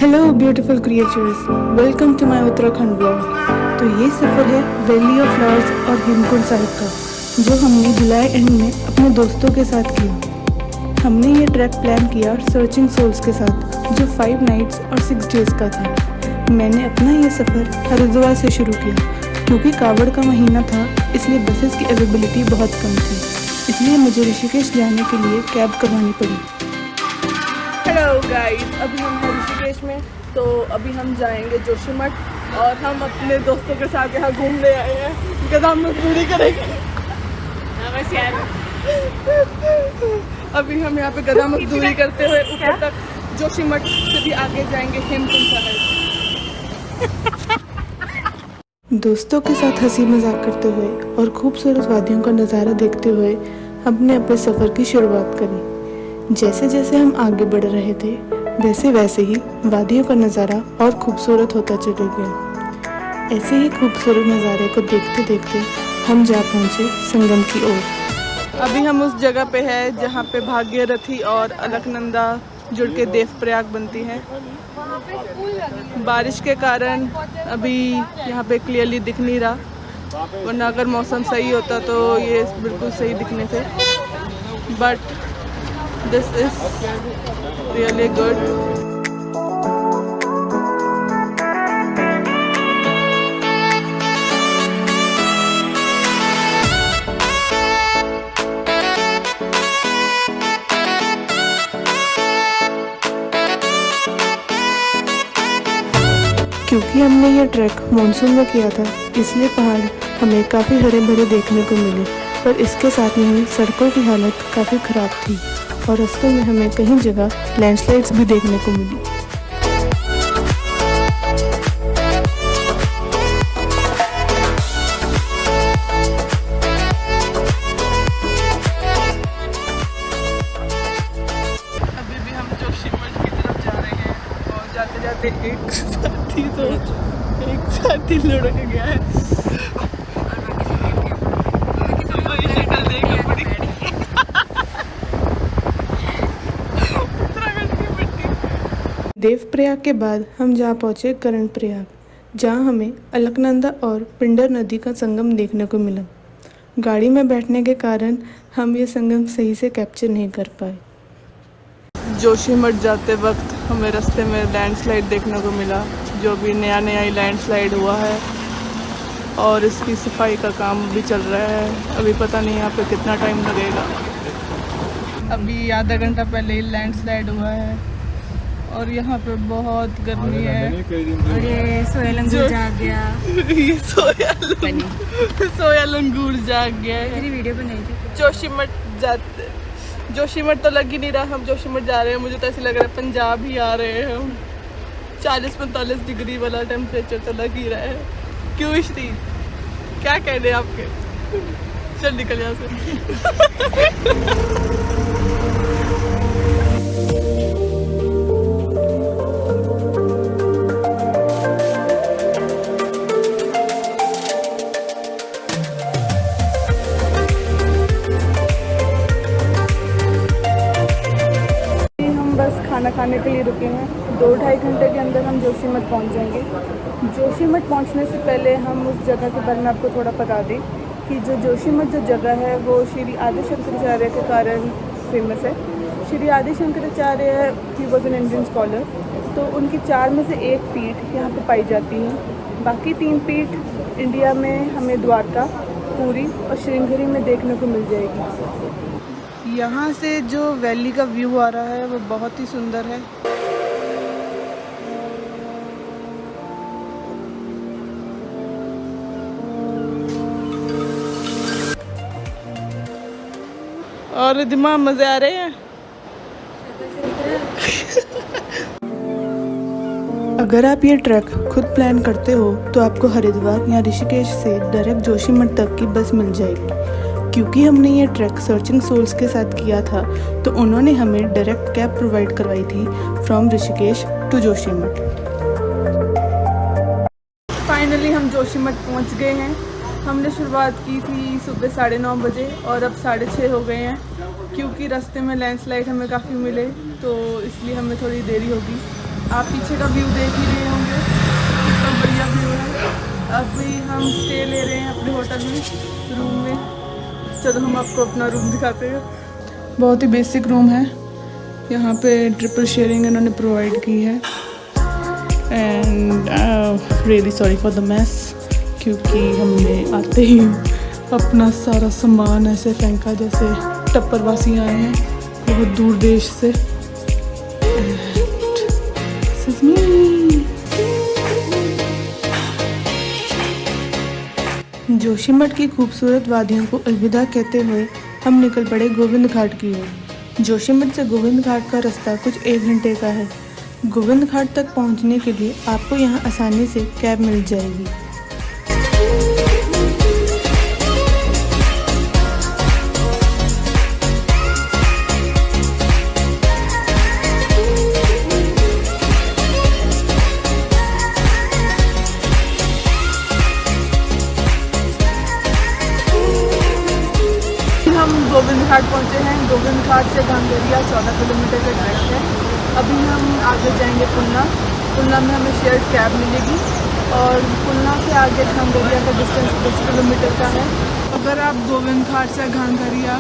Hello beautiful creatures, welcome to my Uttarakhand blog. तो ये सफ़र है वैली ऑफ फ्लावर्स और हेमकुंड साहिब का, जो हमने जुलाई एंड में अपने दोस्तों के साथ किया। हमने ये ट्रैक प्लान किया सर्चिंग सोल्स के साथ, जो 5 नाइट्स और 6 डेज़ का था। मैंने अपना ये सफ़र हरिद्वार से शुरू किया क्योंकि कावड़ का महीना था, इसलिए बसेस की अवेलेबिलिटी बहुत कम थी, इसलिए मुझे ऋषिकेश जाने के लिए कैब करवानी पड़ी। हेलो गाइस, अभी हम हैं ऋषिकेश में। तो अभी हम जाएंगे जोशीमठ और हम अपने दोस्तों के साथ यहाँ घूमने आए हैं। गदाम में पूरी करेंगे। नमस्कार। अभी हम यहाँ पे गदा मजदूरी करते हुए ऊपर तक जोशीमठ से भी आगे जाएंगे हेमकुंड साहिब। दोस्तों के साथ हंसी मजाक करते हुए और खूबसूरत वादियों का नज़ारा देखते हुए हमने अपने सफ़र की शुरुआत करी। जैसे जैसे हम आगे बढ़ रहे थे वैसे वैसे ही वादियों का नज़ारा और खूबसूरत होता चले गया। ऐसे ही खूबसूरत नज़ारे को देखते देखते हम जा पहुँचे संगम की ओर। अभी हम उस जगह पे है जहाँ पे भागीरथी और अलकनंदा जुड़ के देवप्रयाग बनती हैं। बारिश के कारण अभी यहाँ पे क्लियरली दिख नहीं रहा, वरना अगर मौसम सही होता तो ये बिल्कुल सही दिखने थे। But this is really good. क्योंकि हमने ये ट्रैक मानसून में किया था, इसलिए पहाड़ हमें काफ़ी हरे भरे देखने को मिले, पर इसके साथ में ही सड़कों की हालत काफ़ी ख़राब थी और रास्तों में हमें कहीं जगह लैंडस्लाइड्स भी देखने को मिली। अभी भी हम जोशीमठ की तरफ जा रहे हैं और जाते जाते एक साथी लुढ़क गया है। देवप्रयाग के बाद हम जा पहुँचे कर्णप्रयाग, जहाँ हमें अलकनंदा और पिंडर नदी का संगम देखने को मिला। गाड़ी में बैठने के कारण हम ये संगम सही से कैप्चर नहीं कर पाए। जोशीमठ जाते वक्त हमें रास्ते में लैंडस्लाइड देखने को मिला, जो भी नया ही लैंडस्लाइड हुआ है और इसकी सफाई का काम भी चल रहा है। अभी पता नहीं यहाँ पे कितना टाइम लगेगा। अभी आधा घंटा पहले ही लैंडस्लाइड हुआ है और यहाँ पे बहुत गर्मी है। और ये सोया लंगूर जाग गया। ये सोया लंगूर जाग गया है। मेरी वीडियो बनाई थी। जोशीमठ तो लग ही नहीं रहा, हम जोशीमठ जा रहे हैं। मुझे तो ऐसे लग रहा है पंजाब ही आ रहे हैं हम। 40-45 डिग्री वाला टेम्परेचर तो लग ही रहा है। क्यों इश्ती, क्या कह रहे आपके? चल निकल यहाँ से। खाना खाने के लिए रुके हैं। 2-2.5 घंटे के अंदर हम जोशीमठ पहुंच जाएंगे। जोशीमठ पहुंचने से पहले हम उस जगह के बारे में आपको थोड़ा बता दें कि जो जोशीमठ जो जगह है वो श्री आदि शंकराचार्य के कारण फेमस है। श्री आदि Shankaracharya he was an Indian scholar, तो उनकी 4 में से एक पीठ यहाँ पर पाई जाती है। बाकी 3 पीठ इंडिया में हमें द्वारका, पुरी और श्रृंगेरी में देखने को मिल जाएगी। यहाँ से जो वैली का व्यू आ रहा है वो बहुत ही सुंदर है। और दिमाग मजे आ रहे हैं। अगर आप ये ट्रैक खुद प्लान करते हो तो आपको हरिद्वार या ऋषिकेश से डायरेक्ट जोशीमठ तक की बस मिल जाएगी। क्योंकि हमने ये ट्रैक सर्चिंग सोल्स के साथ किया था, तो उन्होंने हमें डायरेक्ट कैब प्रोवाइड करवाई थी from Rishikesh to Joshimath. Finally हम जोशीमठ पहुंच गए हैं। हमने शुरुआत की थी सुबह 9:30 बजे और अब 6:30 हो गए हैं, क्योंकि रास्ते में लैंडस्लाइड हमें काफ़ी मिले, तो इसलिए हमें थोड़ी देरी होगी। आप पीछे का व्यू देख ही रहे होंगे, कितना बढ़िया व्यू है। अभी हम स्टे ले रहे हैं अपने होटल में, रूम में। चलो हम आपको अपना रूम दिखाते हैं। बहुत ही बेसिक रूम है, यहाँ पे ट्रिपल शेयरिंग इन्होंने प्रोवाइड की है। And really sorry for the mess, क्योंकि हमने आते ही अपना सारा सामान ऐसे फेंका जैसे टप्परवासी आए हैं बहुत दूर देश से। जोशीमठ की खूबसूरत वादियों को अलविदा कहते हुए हम निकल पड़े गोविंद घाट की ओर। जोशीमठ से गोविंद घाट का रास्ता कुछ 1 घंटे का है। गोविंद घाट तक पहुंचने के लिए आपको यहां आसानी से कैब मिल जाएगी। हम गोविंद घाट पहुँचे हैं। गोविंद घाट से गांगरिया 14 किलोमीटर का ट्रैक है। अभी हम आगे जाएंगे पुलना। पुलना में हमें शेयर्ड कैब मिलेगी और पुलना से आगे गांगरिया का डिस्टेंस 10 किलोमीटर का है। अगर आप गोविंद घाट से गांगरिया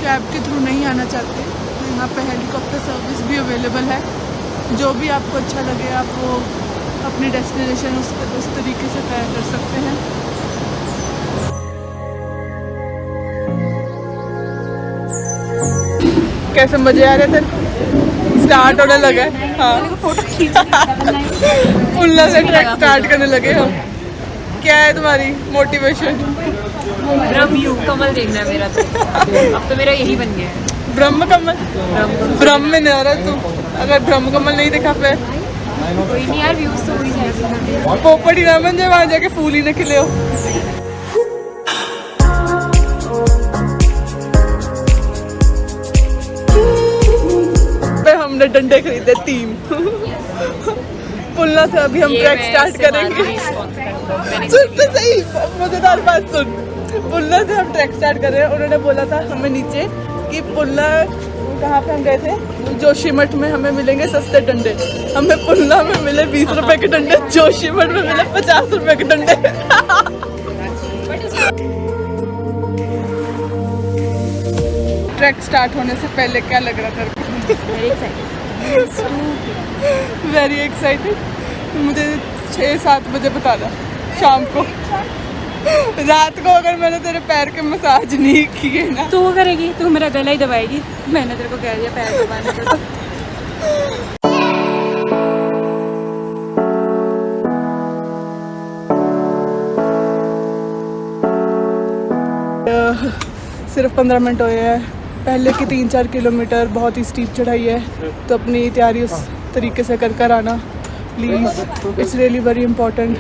कैब के थ्रू नहीं आना चाहते तो यहाँ पे हेलीकॉप्टर सर्विस भी अवेलेबल है। जो भी आपको अच्छा लगे आप वो अपनी डेस्टिनेशन उस तरीके से तय कर सकते हैं। कैसे मजे आ रहे थे? स्टार्ट होने लगा है। हाँ पुलना से ट्रैक स्टार्ट करने लगे हम। क्या है तुम्हारी मोटिवेशन? मेरा व्यू कमल देखना है मेरा तो। अब तो मेरा यही बन गया है। ब्रह्म कमल? ब्रह्म में नहीं आ रहा तू। अगर ब्रह्म कमल नहीं देखा फिर कोई नहीं यार, व्यूज तो हो ही जाएगा। पोपट ही ना बन जाए, वहाँ जाके फूल ही न खिले हो। हमने डंडे खरीदे 3। पुलना से अभी हम ट्रैक स्टार्ट करेंगे। सुन तो सही, मजेदार बात सुन। पुलना से हम ट्रैक स्टार्ट कर रहे हैं। उन्होंने बोला था हमें नीचे कि पुलना कहाँ पे हम गए थे, जोशीमठ में हमें मिलेंगे सस्ते डंडे। हमें पुलना में मिले 20 रुपए के डंडे, जोशीमठ में मिले 50 रुपए के डंडे। ट्रैक स्टार्ट होने से पहले क्या लग रहा था? Very excited. मुझे 6-7 बजे बताना शाम को। रात को अगर मैंने तेरे पैर के मसाज नहीं किए ना तो वो करेगी, तू मेरा गला ही दबाएगी। मैंने तेरे को कह दिया पैर दबाने का। सिर्फ 15 मिनट हुए हैं। पहले के 3-4 किलोमीटर बहुत ही स्टीप चढ़ाई है, तो अपनी तैयारी उस तरीके से कर आना please. It's really very important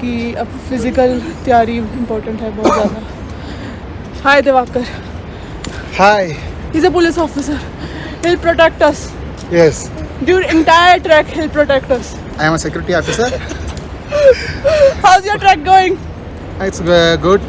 कि अब फिज़िकल तैयारी इम्पोर्टेंट है बहुत ज़्यादा। हाय Diwakar. Hi. He's a police officer. He'll protect us. Yes, During entire trek, he'll protect us. I am a security officer. How's your trek going? It's good.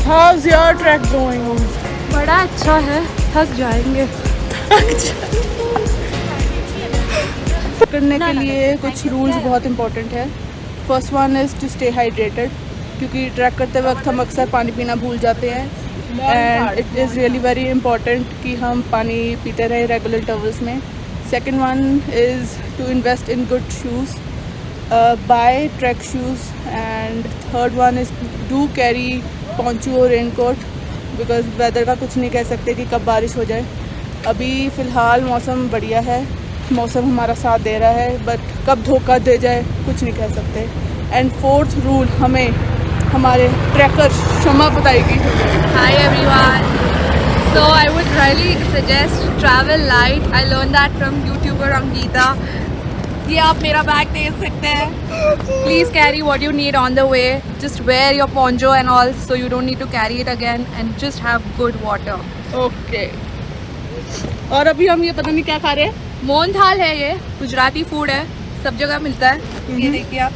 How's your trek going? बड़ा अच्छा है, थक जाएंगे। करने के लिए कुछ रूल्स बहुत इंपॉर्टेंट है। First one is to stay hydrated, क्योंकि ट्रैक करते वक्त हम अक्सर पानी पीना भूल जाते हैं। And it is really very important कि हम पानी पीते रहें रेगुलर इंटरवल्स में। Second one is to invest in good shoes, buy track shoes. And third one is do carry poncho और रेनकोट, बिकॉज वेदर का कुछ नहीं कह सकते कि कब बारिश हो जाए। अभी फ़िलहाल मौसम बढ़िया है, मौसम हमारा साथ दे रहा है, बट कब धोखा दे जाए कुछ नहीं कह सकते। एंड फोर्थ रूल हमें हमारे ट्रैकर शमा बताएगी। Hi everyone. So I would really suggest travel light. I learned that from YouTuber Angita. ये आप मेरा बैग देख सकते हैं. Please carry what you need on the way. Just wear your poncho and all, so you don't need to carry it again, and just have good water. Okay. और अभी हम ये पता नहीं क्या खा रहे हैं. मोहन थाल है ये, गुजराती फूड है, सब जगह मिलता है. ये देखिए आप.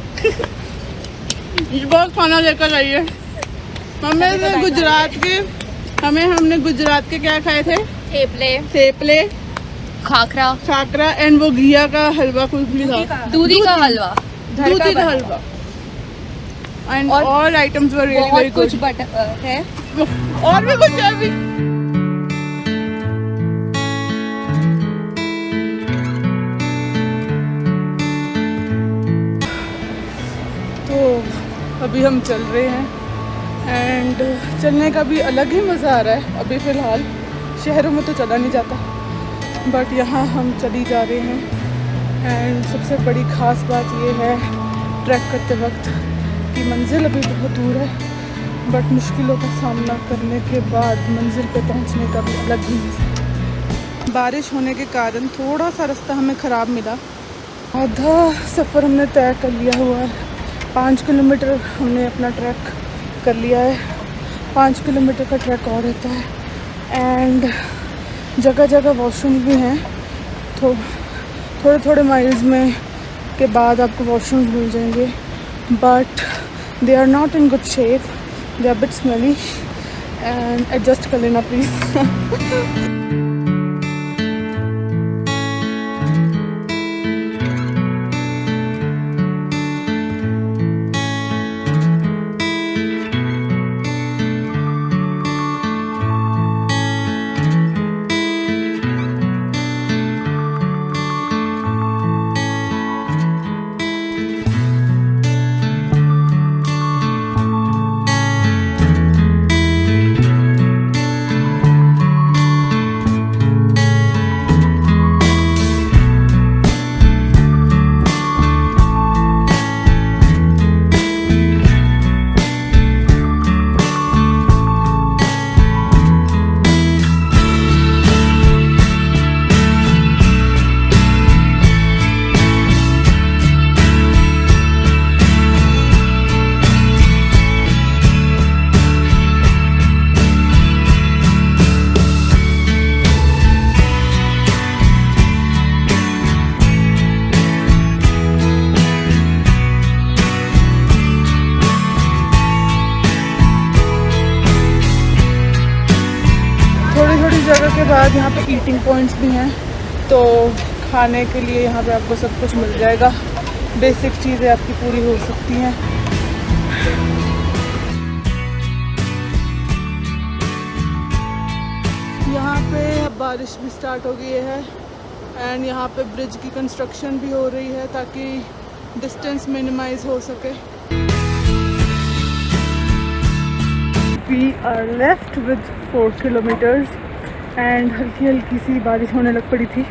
इस बार खाना लेकर आइए. हमने गुजरात के क्या खाए थे? थेपले, खाकरा एंड वो घिया का हलवा कुछ भी था. दूधी का हलवा. दूधी का हलवा. And all items were really very कुछ गुड. बटर है. और भी कुछ है अभी. तो अभी हम चल रहे हैं एंड चलने का भी अलग ही मज़ा आ रहा है. अभी फ़िलहाल शहरों में तो चला नहीं जाता, बट यहाँ हम चली जा रहे हैं. एंड सबसे बड़ी ख़ास बात ये है ट्रैक करते वक्त कि मंजिल अभी बहुत दूर है, बट मुश्किलों का सामना करने के बाद मंजिल पे पहुँचने का भी अलग ही मज़ा है. बारिश होने के कारण थोड़ा सा रास्ता हमें ख़राब मिला. आधा सफ़र हमने तय कर लिया हुआ है. 5 किलोमीटर हमने अपना ट्रैक कर लिया है. 5 किलोमीटर का ट्रैक और रहता है. एंड जगह जगह वॉशरूम्स भी हैं. तो थोड़े माइल्स में के बाद आपको वॉशरूम्स मिल जाएंगे, but they are not in good shape. They are bit smelly and adjust कर लेना प्लीज़. जगह के बाद यहाँ पे ईटिंग पॉइंट्स भी हैं, तो खाने के लिए यहाँ पे आपको सब कुछ मिल जाएगा. बेसिक चीज़ें आपकी पूरी हो सकती हैं. यहाँ पे अब बारिश भी स्टार्ट हो गई है एंड यहाँ पे ब्रिज की कंस्ट्रक्शन भी हो रही है ताकि डिस्टेंस मिनिमाइज हो सके. We are left with 4 kilometers and हल्की हल्की सी बारिश होने लग पड़ी थी,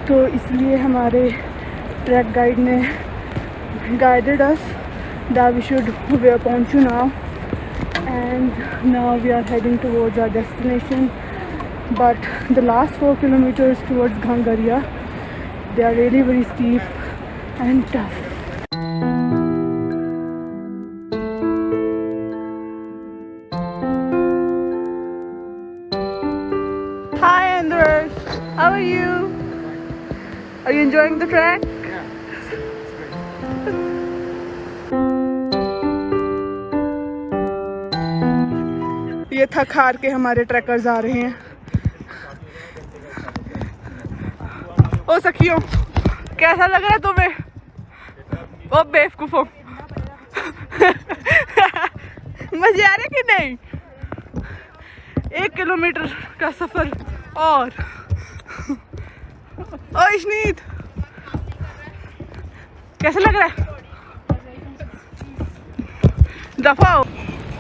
तो इसलिए हमारे ट्रैक गाइड ने guided us that we should wear poncho now, and now we are heading towards our destination. But the last 4 kilometers towards Ghangaria, they are really very steep and tough. Hi Anders, how are you? Are you enjoying the trek? ये थक हार के हमारे trackers आ रहे हैं. ओ सखियों, कैसा लग रहा है तुम्हें? ओ बेवकूफों, मजे आ रहे कि नहीं? 1 किलोमीटर का सफर और ओ इशनीत, कैसा लग रहा है? दफाओ.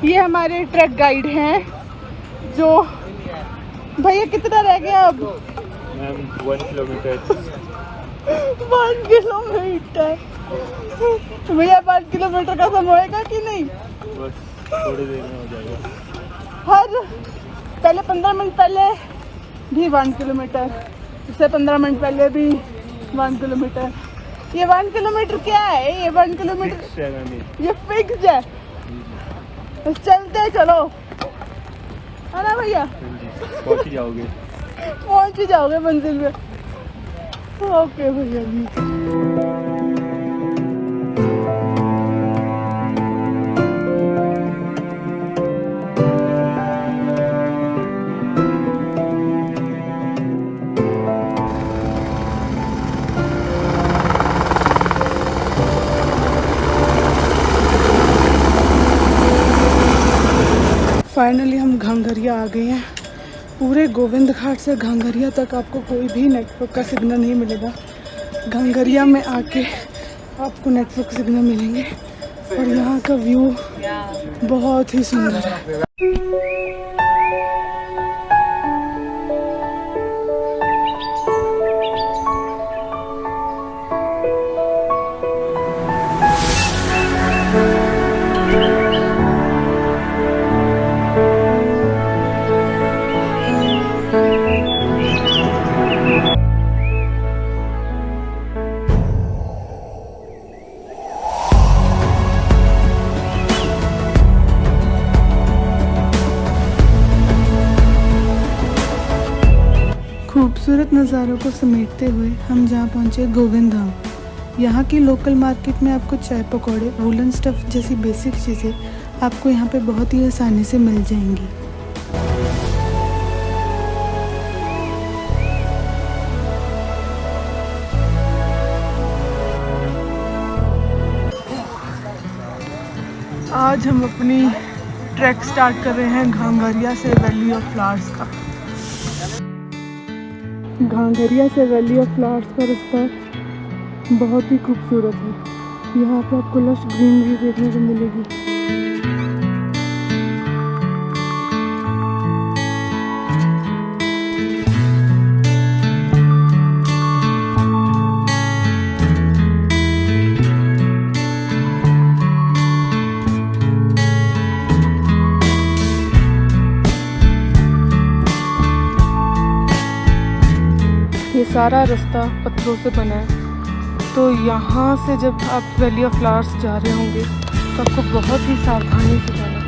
ये हमारे ट्रैक गाइड हैं जो भैया कितना रह गया अब? 1 किलोमीटर. 1 किलोमीटर भैया, 1 किलोमीटर का समय होएगा कि नहीं? बस थोड़ी देर में हो जाएगा. पहले 15 मिनट पहले भी 1 किलोमीटर, इससे 15 मिनट पहले भी 1 किलोमीटर. ये 1 किलोमीटर क्या है? ये 1 किलोमीटर फिक्स है मैम ये फिक्स है। बस चलते हैं, चलो, है ना भैया? पहुँच ही जाओगे। पहुंच ही जाओगे मंजिल में। ओके भैया जी। फाइनली हम घांघरिया आ गए हैं। पूरे गोविंद घाट से घांघरिया तक आपको कोई भी नेटवर्क का सिग्नल नहीं मिलेगा। घांघरिया में आके आपको नेटवर्क सिग्नल मिलेंगे और यहाँ का व्यू बहुत ही सुंदर है। खूबसूरत नज़ारों को समेटते हुए हम जहाँ पहुँचे गोविंद धाम। यहाँ की लोकल मार्केट में आपको चाय पकौड़े, वुलन स्टफ जैसी बेसिक चीज़ें आपको यहाँ पे बहुत ही आसानी से मिल जाएंगी। आज हम अपनी ट्रैक स्टार्ट कर रहे हैं घांघरिया से वैली ऑफ फ्लावर्स का। घांघरिया से वैली ऑफ फ्लावर्स का रास्ता बहुत ही खूबसूरत है। यहाँ पे आपको लश ग्रीनरी देखने को मिलेगी। ये सारा रास्ता पत्थरों से बना है, तो यहाँ से जब आप वैली ऑफ फ्लावर्स जा रहे होंगे तो आपको बहुत ही सावधानी से जाना पड़ेगा।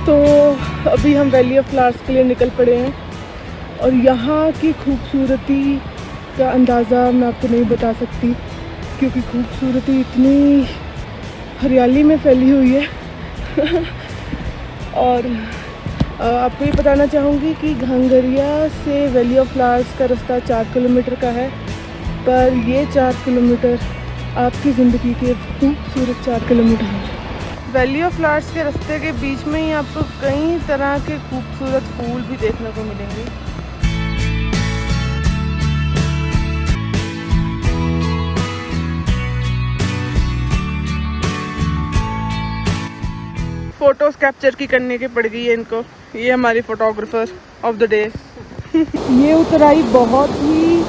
तो अभी हम वैली ऑफ फ्लावर्स के लिए निकल पड़े हैं और यहाँ की खूबसूरती का अंदाज़ा मैं आपको नहीं बता सकती, क्योंकि खूबसूरती इतनी हरियाली में फैली हुई है। और आपको ये बताना चाहूँगी कि घांघरिया से वैली ऑफ फ्लावर्स का रास्ता 4 किलोमीटर का है, पर ये 4 किलोमीटर आपकी ज़िंदगी के खूबसूरत 4 किलोमीटर हैं। वैली ऑफ फ्लावर्स के रास्ते के बीच में ही आपको कई तरह के खूबसूरत फूल भी देखने को मिलेंगे। फोटोज कैप्चर की करने की पड़ गई है इनको। ये हमारी फोटोग्राफर ऑफ द डे। ये उतराई बहुत ही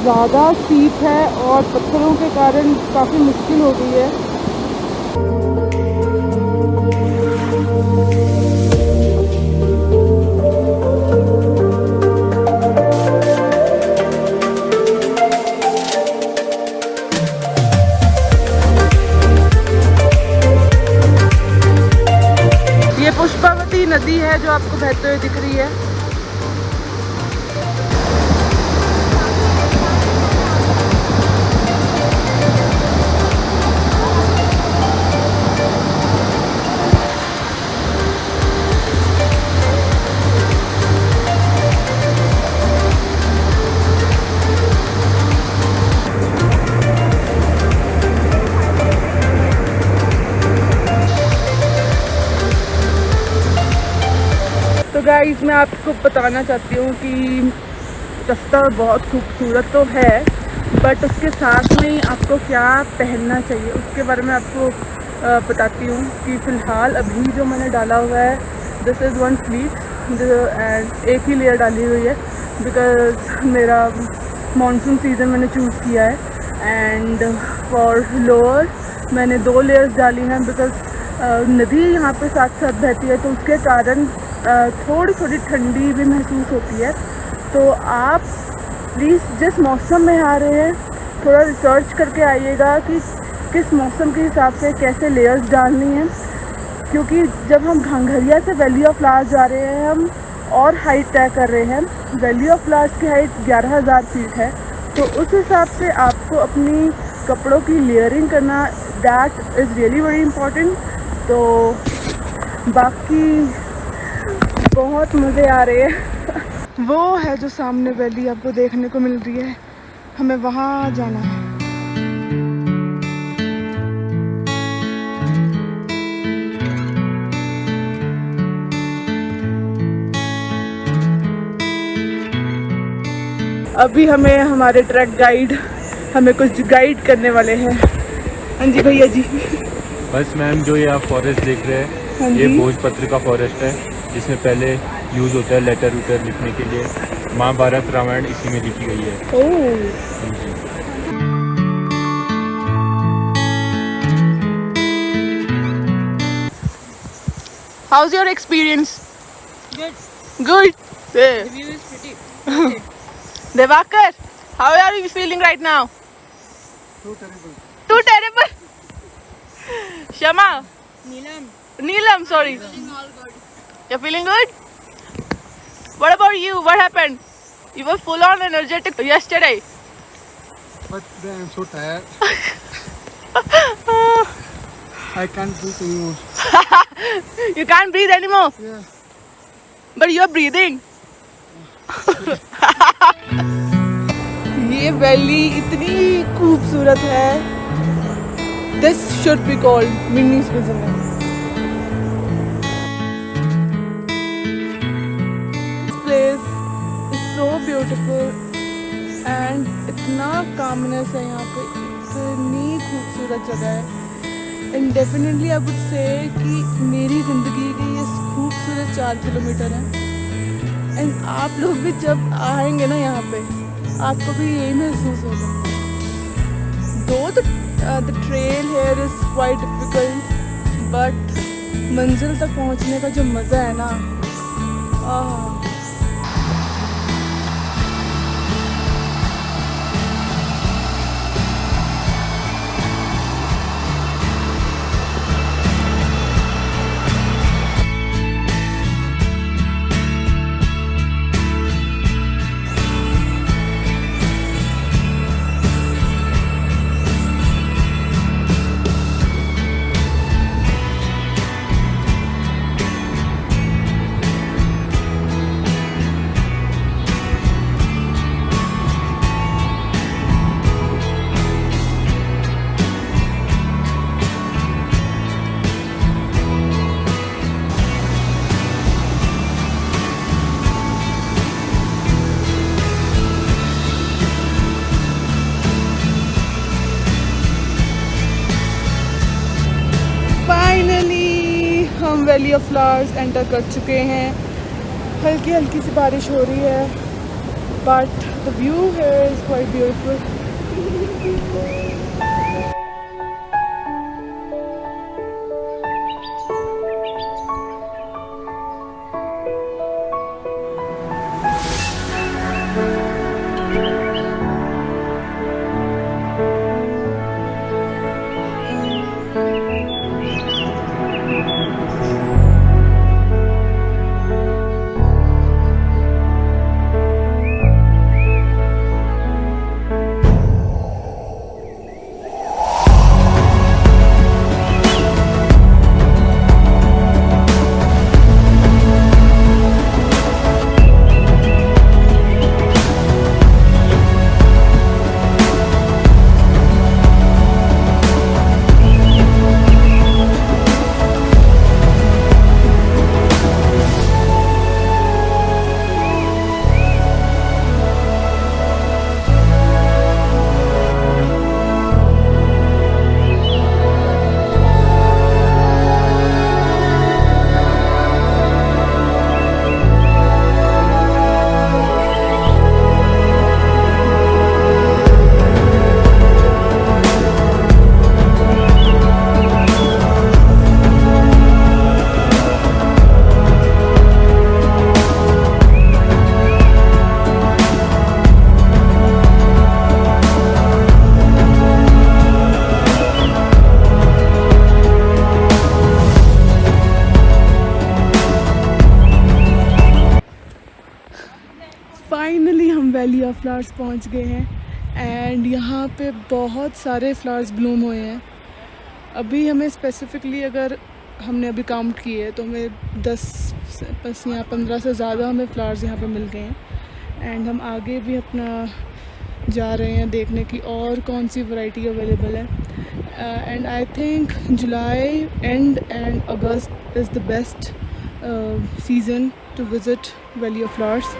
ज़्यादा स्टीप है और पत्थरों के कारण काफ़ी मुश्किल हो गई है। ये पुष्पावती नदी है जो आपको बहते हुए दिख रही है। तो गाइस मैं आपको बताना चाहती हूँ कि रास्ता बहुत खूबसूरत तो है, बट उसके साथ में ही आपको क्या पहनना चाहिए उसके बारे में आपको बताती हूँ कि फ़िलहाल अभी जो मैंने डाला हुआ है, this is one sleeve and एक ही लेयर डाली हुई है बिकॉज़ मेरा मानसून सीज़न मैंने चूज़ किया है। एंड फॉर लोअर मैंने 2 लेयर्स डाली हैं बिकॉज़ नदी यहाँ पे साथ साथ बहती है, तो उसके कारण थोड़ी थोड़ी ठंडी भी महसूस होती है। तो आप प्लीज़ जिस मौसम में आ रहे हैं थोड़ा रिसर्च करके आइएगा कि किस मौसम के हिसाब से कैसे लेयर्स डालनी हैं, क्योंकि जब हम घांघरिया से वैली ऑफ फ्लावर्स जा रहे हैं हम और हाइट तय कर रहे हैं। वैली ऑफ फ्लावर्स की हाइट 11,000 फीट है, तो उस हिसाब से आपको अपनी कपड़ों की लेयरिंग करना that is really very important. तो बाकी बहुत मज़े आ रहे हैं। वो है जो सामने वैली आपको देखने को मिल रही है, हमें वहाँ जाना है। अभी हमें हमारे ट्रैक गाइड हमें कुछ गाइड करने वाले हैं। हाँ जी भैया जी। बस मैम, जो ये आप फॉरेस्ट देख रहे हाँ हैं, जी। ये भोजपत्र का फॉरेस्ट है, जिसमें पहले यूज़ होता है लेटर वेटर लिखने के लिए। महाभारत रामायण इसी में लिखी गई है। ओह, हाँ जी। how's your experience? Good. The view is pretty. Devakar, how are you feeling right now? Too terrible. Shama. Neelam, sorry. You're feeling good? What about you? What happened? You were full on energetic yesterday. But today I'm so tired. I can't breathe anymore. You can't breathe anymore. Yeah. But you're breathing. ये valley इतनी खूबसूरत है. This should be called mini Switzerland. This place is so beautiful and इतना calmness है यहाँ पे, इतनी खूबसूरत जगह है. And definitely I would say कि मेरी ज़िंदगी की ये खूबसूरत 4 किलोमीटर है. And आप लोग भी जब आएंगे ना यहाँ पे, आपको भी यही महसूस होगा. Though the trail here is quite difficult, but मंजिल तक पहुँचने का जो मज़ा है ना, हम वैली ऑफ फ्लावर्स एंटर कर चुके हैं. हल्की हल्की सी बारिश हो रही है, but the view here is quite beautiful. Valley of flowers पहुंच गए हैं एंड यहाँ पे बहुत सारे फ्लावर्स ब्लूम हुए हैं। अभी हमें स्पेसिफिकली अगर हमने अभी काउंट किए तो हमें 10 बस यहाँ 15 से ज़्यादा हमें फ्लावर्स यहाँ पे मिल गए हैं एंड हम आगे भी अपना जा रहे हैं देखने की और कौन सी वैरायटी अवेलेबल है। And I think July and August is the best season two visit valley of flowers.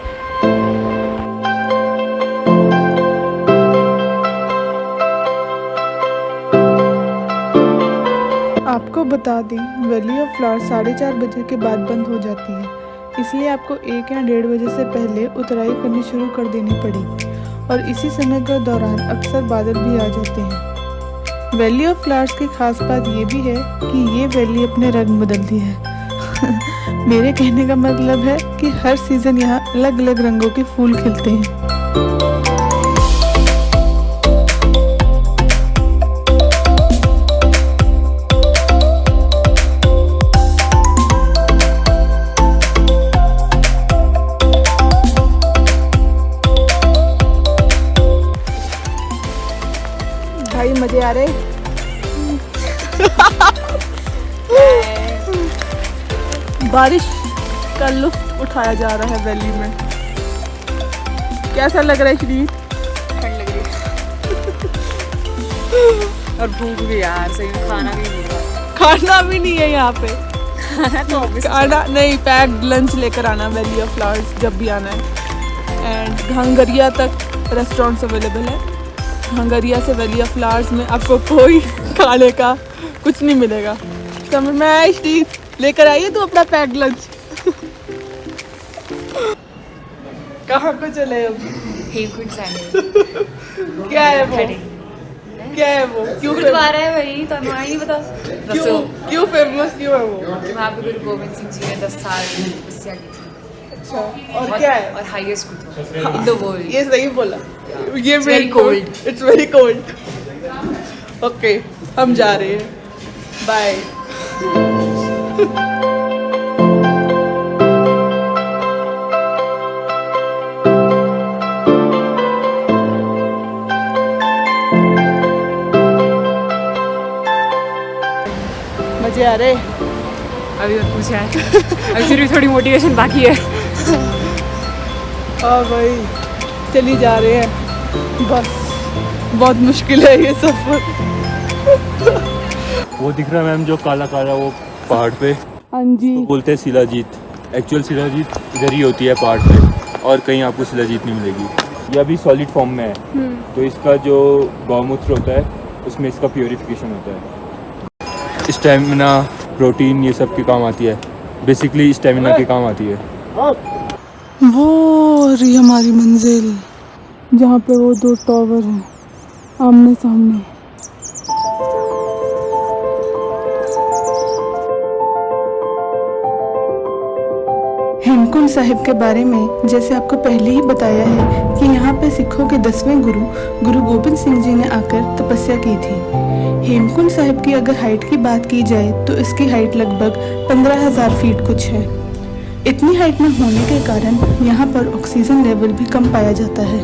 आपको बता दें वैली ऑफ फ्लावर्स 4:30 बजे के बाद बंद हो जाती है, इसलिए आपको 1 या 1:30 बजे से पहले उतराई करनी शुरू कर देनी पड़ेगी और इसी समय के दौरान अक्सर बादल भी आ जाते हैं। वैली ऑफ फ्लावर्स की खास बात ये भी है कि ये वैली अपने रंग बदलती है। मेरे कहने का मतलब है कि हर सीज़न यहाँ अलग अलग रंगों के फूल खिलते हैं। भाई मजे आ रहे? बारिश का लुत्फ उठाया जा रहा है वैली में। कैसा लग रहा है श्री? ठंड लग रही है और भूख भी यार, सही में खाना भी नहीं है। खाना भी नहीं है यहाँ पे। खाना तो खाना नहीं, पैक्ड लंच लेकर आना वैली ऑफ फ्लावर्स जब भी आना है। एंड घांगरिया तक रेस्टोरेंट्स अवेलेबल है। घांगरिया से वैली ऑफ फ्लावर्स में आपको कोई खाने का कुछ नहीं मिलेगा। समझ में आया श्री? लेकर आइए तो अपना पैक्ड लंच। कहाँ को चले अब? हेमकुंड सैंडल क्या है वो? क्या है वो? क्यों गुरुद्वारा है भाई, तो हमें नहीं पता। क्यों फेमस क्यों है वो? वहाँ पे गुरु गोविंद सिंह जी ने 10 साल तपस्या की थी। अच्छा, और क्या है? और highest gurdwara in the world. ये सही बोला। ये It's very cold. It's very cold. Okay, हम जा रहे हैं। बाय। मजे आ रहे? अभी और पूछा है। अभी फिर भी थोड़ी मोटिवेशन बाकी है। हाँ भाई, चली जा रहे हैं। बस बहुत मुश्किल है ये सफर। वो दिख रहा है मैम जो काला काला वो पहाड़ पे, हाँ जी। बोलते हैं शिलाजीत। एक्चुअल शिलाजीत इधर ही होती है पहाड़ पे और कहीं आपको शिलाजीत नहीं मिलेगी। ये अभी सॉलिड फॉर्म में है, तो इसका जो गौमूत्र होता है उसमें इसका प्योरीफिकेशन होता है। स्टेमिना, प्रोटीन ये सब के काम आती है। बेसिकली स्टेमिना के काम आती है। वो रही हमारी मंजिल, जहाँ पे वो 2 टावर हैं आमने सामने। हेमकुंड साहिब के बारे में जैसे आपको पहले ही बताया है कि यहाँ पे सिखों के 10वें गुरु गुरु गोबिंद सिंह जी ने आकर तपस्या की थी। हेमकुंड साहिब की अगर हाइट की बात की जाए तो इसकी हाइट लगभग 15,000 फीट कुछ है। इतनी हाइट में होने के कारण यहाँ पर ऑक्सीजन लेवल भी कम पाया जाता है,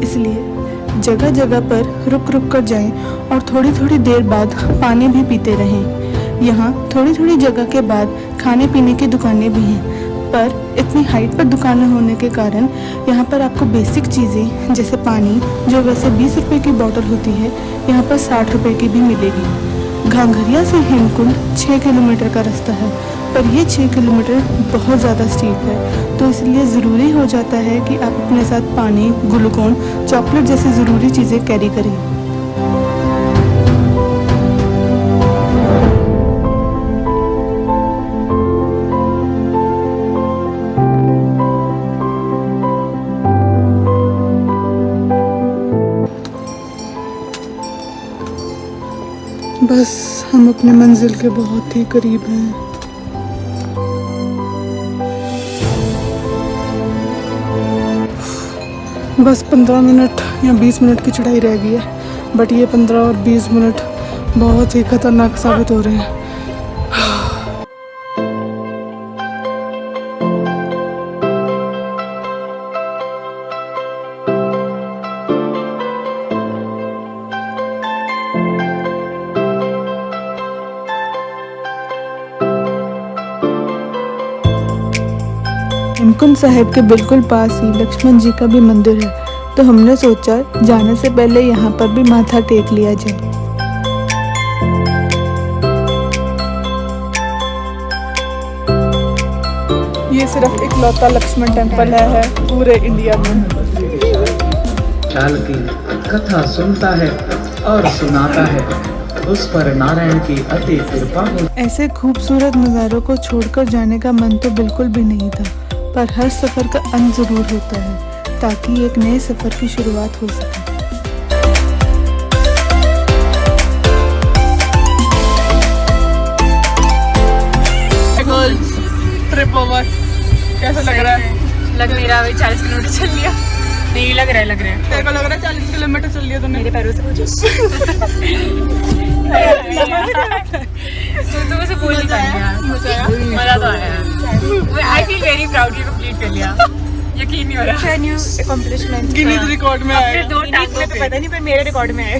इसलिए जगह जगह पर रुक रुक कर जाएं और थोड़ी थोड़ी देर बाद पानी भी पीते रहें। यहाँ थोड़ी थोड़ी जगह के बाद खाने पीने की दुकानें भी हैं, पर इतनी हाइट पर दुकानें होने के कारण यहाँ पर आपको बेसिक चीज़ें जैसे पानी, जो वैसे 20 रुपये की बोतल होती है, यहाँ पर 60 रुपये की भी मिलेगी। घांगरिया से हेमकुंड 6 किलोमीटर का रास्ता है, पर ये 6 किलोमीटर बहुत ज़्यादा स्टीप है, तो इसलिए ज़रूरी हो जाता है कि आप अपने साथ पानी, ग्लूकोन, चॉकलेट जैसी ज़रूरी चीज़ें कैरी करें। बस हम अपने मंजिल के बहुत ही करीब हैं। बस 15 मिनट या 20 मिनट की चढ़ाई रह गई है, बट ये 15 और 20 मिनट बहुत ही खतरनाक साबित हो रहे हैं। हेमकुंड साहिब के बिल्कुल पास ही लक्ष्मण जी का भी मंदिर है, तो हमने सोचा जाने से पहले यहाँ पर भी माथा टेक लिया जाए। ये सिर्फ इकलौता लक्ष्मण टेम्पल है पूरे इंडिया में। चाल की कथा सुनता है और सुनाता है, उस पर नारायण की अति कृपा हो। ऐसे खूबसूरत नज़ारों को छोड़कर जाने का मन तो बिल्कुल भी नहीं था, पर हर सफ़र का अंत ज़रूर होता है ताकि एक नए सफ़र की शुरुआत हो सके। Trip over. कैसा लग रहा है? लग नहीं रहा, भाई 40 किलोमीटर चल लिया। नहीं लग रहा है। तेरे को लग रहा है 40 किलोमीटर चल लिया तुमने? मेरे पैरों से पूछो। तो मुझे बोल नहीं पाई। मजा तो आया। आई फील वेरी प्राउड कि कंप्लीट कर लिया। यकीन नहीं हो रहा। न्यू अकम्पलिशमेंट गिनीज रिकॉर्ड में आया। अपने 2 टास्क में तो पता नहीं, पर मेरे रिकॉर्ड में आए।